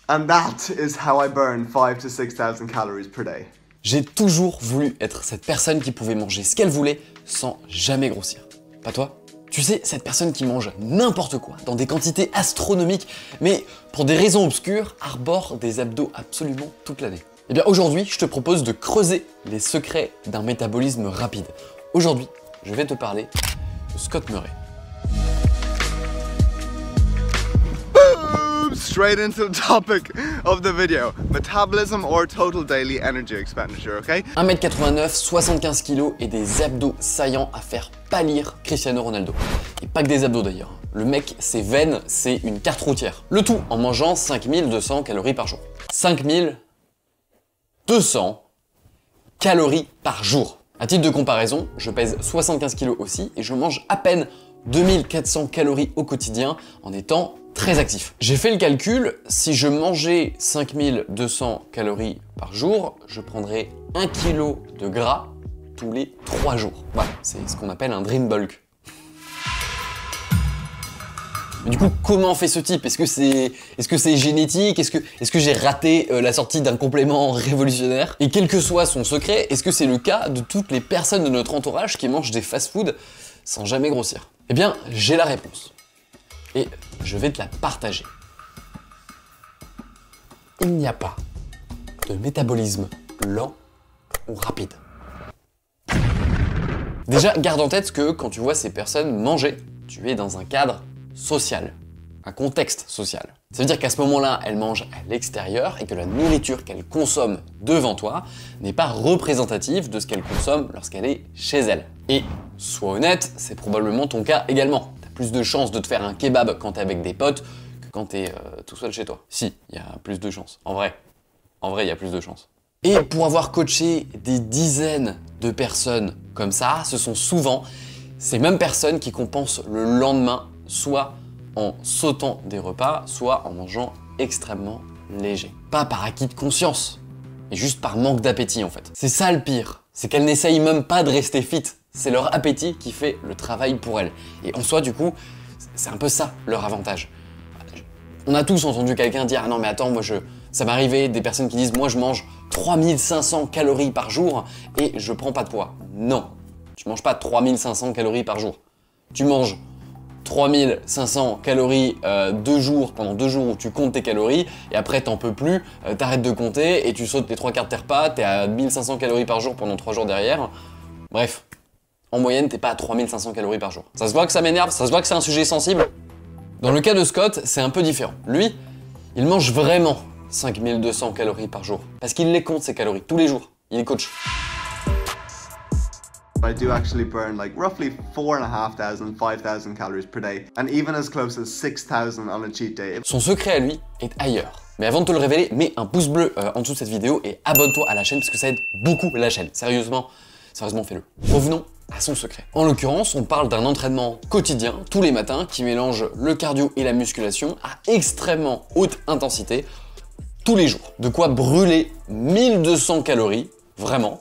And that is how I burn 5 to 6,000 calories per day. J'ai toujours voulu être cette personne qui pouvait manger ce qu'elle voulait sans jamais grossir. Pas toi? Tu sais, cette personne qui mange n'importe quoi, dans des quantités astronomiques, mais pour des raisons obscures, arbore des abdos absolument toute l'année. Eh bien aujourd'hui, je te propose de creuser les secrets d'un métabolisme rapide. Aujourd'hui, je vais te parler de Scott Murray. Straight into the topic of the video. Metabolism or total daily energy expenditure, okay? 1m89, 75 kg et des abdos saillants à faire pâlir Cristiano Ronaldo. Et pas que des abdos d'ailleurs. Le mec, ses veines, c'est une carte routière. Le tout en mangeant 5200 calories par jour. 5200 calories par jour. À titre de comparaison, je pèse 75 kg aussi et je mange à peine 2400 calories au quotidien en étant très actif. J'ai fait le calcul, si je mangeais 5200 calories par jour, je prendrais 1 kg de gras tous les 3 jours. Voilà, c'est ce qu'on appelle un dream bulk. Mais du coup, comment fait ce type? Est-ce que c'est génétique? Est-ce que j'ai raté la sortie d'un complément révolutionnaire? Et quel que soit son secret, est-ce que c'est le cas de toutes les personnes de notre entourage qui mangent des fast-foods sans jamais grossir? Eh bien, j'ai la réponse. Et je vais te la partager. Il n'y a pas de métabolisme lent ou rapide. Déjà, garde en tête que quand tu vois ces personnes manger, tu es dans un cadre social, un contexte social. Ça veut dire qu'à ce moment-là, elles mangent à l'extérieur et que la nourriture qu'elles consomment devant toi n'est pas représentative de ce qu'elles consomment lorsqu'elle est chez elles. Et sois honnête, c'est probablement ton cas également. Plus de chances de te faire un kebab quand t'es avec des potes que quand t'es tout seul chez toi. Si, il y a plus de chances. En vrai, il y a plus de chances. Et pour avoir coaché des dizaines de personnes comme ça, ce sont souvent ces mêmes personnes qui compensent le lendemain, soit en sautant des repas, soit en mangeant extrêmement léger. Pas par acquis de conscience, mais juste par manque d'appétit en fait. C'est ça le pire, c'est qu'elles n'essayent même pas de rester fit. C'est leur appétit qui fait le travail pour elles. Et en soi, du coup, c'est un peu ça, leur avantage. On a tous entendu quelqu'un dire « Ah non, mais attends, ça m'est arrivé, des personnes qui disent « Moi, je mange 3500 calories par jour et je prends pas de poids. » Non, tu manges pas 3500 calories par jour. Tu manges 3500 calories 2 jours, pendant 2 jours où tu comptes tes calories, et après t'en peux plus, t'arrêtes de compter et tu sautes les 3/4 de tes repas, t'es à 1500 calories par jour pendant 3 jours derrière. Bref. En moyenne, t'es pas à 3500 calories par jour. Ça se voit que ça m'énerve, ça se voit que c'est un sujet sensible. Dans le cas de Scott, c'est un peu différent. Lui, il mange vraiment 5200 calories par jour. Parce qu'il les compte, ces calories, tous les jours. Il est coach. I do actually burn like roughly 4,500, 5,000 calories per day. And even as close as 6,000 on a cheat day. Son secret à lui est ailleurs. Mais avant de te le révéler, mets un pouce bleu en dessous de cette vidéo et abonne-toi à la chaîne parce que ça aide beaucoup la chaîne. Sérieusement, fais-le. Revenons à son secret. En l'occurrence, on parle d'un entraînement quotidien, tous les matins, qui mélange le cardio et la musculation à extrêmement haute intensité, tous les jours. De quoi brûler 1200 calories, vraiment,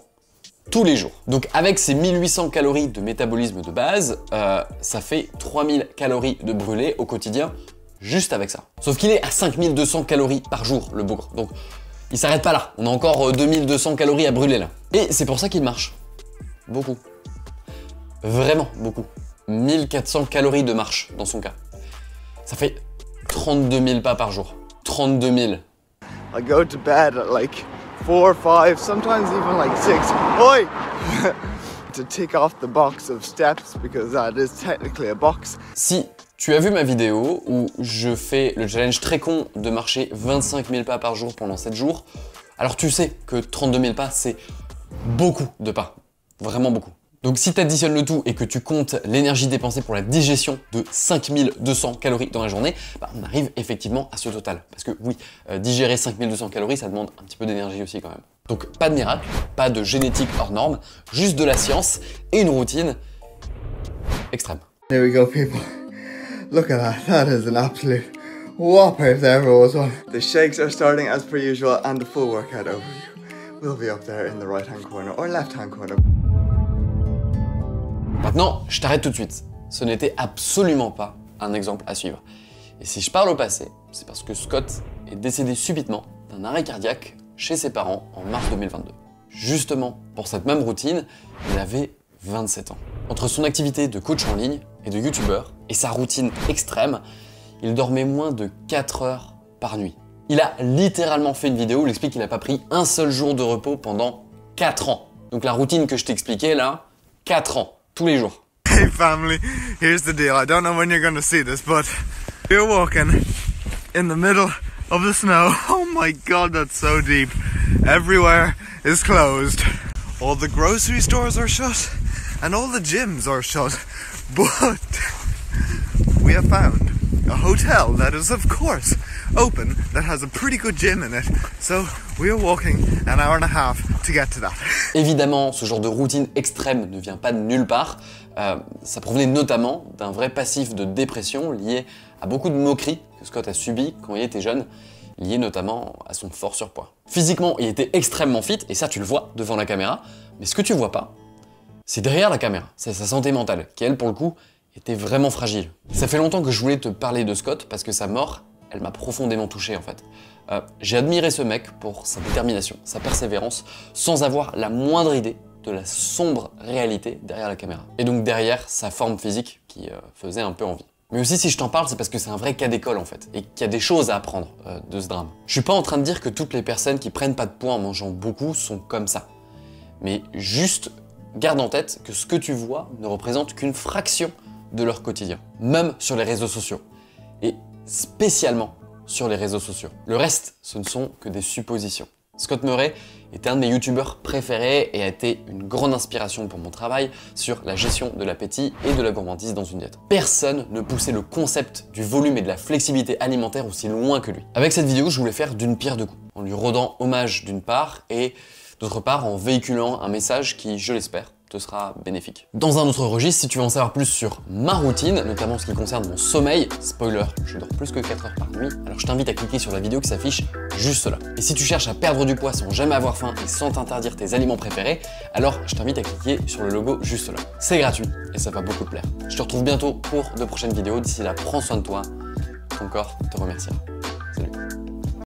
tous les jours. Donc avec ces 1800 calories de métabolisme de base, ça fait 3000 calories de brûlé au quotidien, juste avec ça. Sauf qu'il est à 5200 calories par jour, le bougre. Donc il s'arrête pas là, on a encore 2200 calories à brûler là. Et c'est pour ça qu'il marche. Beaucoup. Vraiment beaucoup. 1400 calories de marche dans son cas. Ça fait 32 000 pas par jour. 32 000. I go to bed at like 4, 5, sometimes even like 6. Oi! To tick off the box of steps because that is technically a box. Si tu as vu ma vidéo où je fais le challenge très con de marcher 25 000 pas par jour pendant 7 jours, alors tu sais que 32 000 pas, c'est beaucoup de pas. Vraiment beaucoup. Donc si tu additionnes le tout et que tu comptes l'énergie dépensée pour la digestion de 5200 calories dans la journée, bah on arrive effectivement à ce total. Parce que oui, digérer 5200 calories, ça demande un petit peu d'énergie aussi quand même. Donc pas de miracle, pas de génétique hors norme, juste de la science et une routine extrême. Here we go, people. Look at that. That is an absolute whopper if there ever was one. The shakes are starting as per usual and the full workout overview will be up there in the right-hand corner or left-hand corner. Maintenant, je t'arrête tout de suite. Ce n'était absolument pas un exemple à suivre. Et si je parle au passé, c'est parce que Scott est décédé subitement d'un arrêt cardiaque chez ses parents en mars 2022. Justement, pour cette même routine, il avait 27 ans. Entre son activité de coach en ligne et de youtubeur et sa routine extrême, il dormait moins de 4 heures par nuit. Il a littéralement fait une vidéo où il explique qu'il n'a pas pris un seul jour de repos pendant 4 ans. Donc la routine que je t'expliquais là, 4 ans, tous les jours. Hey family, here's the deal. I don't know when you're gonna see this, but we're walking in the middle of the snow. Oh my god, that's so deep. Everywhere is closed. All the grocery stores are shut and all the gyms are shut. But we have found a hotel that is of course open, that has a pretty good gym in it. So we are walking an hour and a half to get to that. Évidemment, ce genre de routine extrême ne vient pas de nulle part. Ça provenait notamment d'un vrai passif de dépression lié à beaucoup de moqueries que Scott a subi quand il était jeune, lié notamment à son fort surpoids. Physiquement, il était extrêmement fit, et ça tu le vois devant la caméra, mais ce que tu vois pas, c'est derrière la caméra, c'est sa santé mentale, qui elle, pour le coup, était vraiment fragile. Ça fait longtemps que je voulais te parler de Scott, parce que sa mort, elle m'a profondément touché en fait. J'ai admiré ce mec pour sa détermination, sa persévérance, sans avoir la moindre idée de la sombre réalité derrière la caméra. Et donc derrière sa forme physique qui faisait un peu envie. Mais aussi si je t'en parle, c'est parce que c'est un vrai cas d'école en fait, et qu'il y a des choses à apprendre de ce drame. Je suis pas en train de dire que toutes les personnes qui prennent pas de poids en mangeant beaucoup sont comme ça. Mais juste garde en tête que ce que tu vois ne représente qu'une fraction de leur quotidien, même sur les réseaux sociaux. Et spécialement sur les réseaux sociaux. Le reste, ce ne sont que des suppositions. Scott Murray était un de mes youtubeurs préférés et a été une grande inspiration pour mon travail sur la gestion de l'appétit et de la gourmandise dans une diète. Personne ne poussait le concept du volume et de la flexibilité alimentaire aussi loin que lui. Avec cette vidéo, je voulais faire d'une pierre deux coups, en lui rendant hommage d'une part et d'autre part en véhiculant un message qui, je l'espère, te sera bénéfique. Dans un autre registre, si tu veux en savoir plus sur ma routine, notamment en ce qui concerne mon sommeil, spoiler, je dors plus que 4 heures par nuit, alors je t'invite à cliquer sur la vidéo qui s'affiche juste là. Et si tu cherches à perdre du poids sans jamais avoir faim et sans t'interdire tes aliments préférés, alors je t'invite à cliquer sur le logo juste là. C'est gratuit et ça va beaucoup te plaire. Je te retrouve bientôt pour de prochaines vidéos. D'ici là, prends soin de toi. Ton corps te remerciera.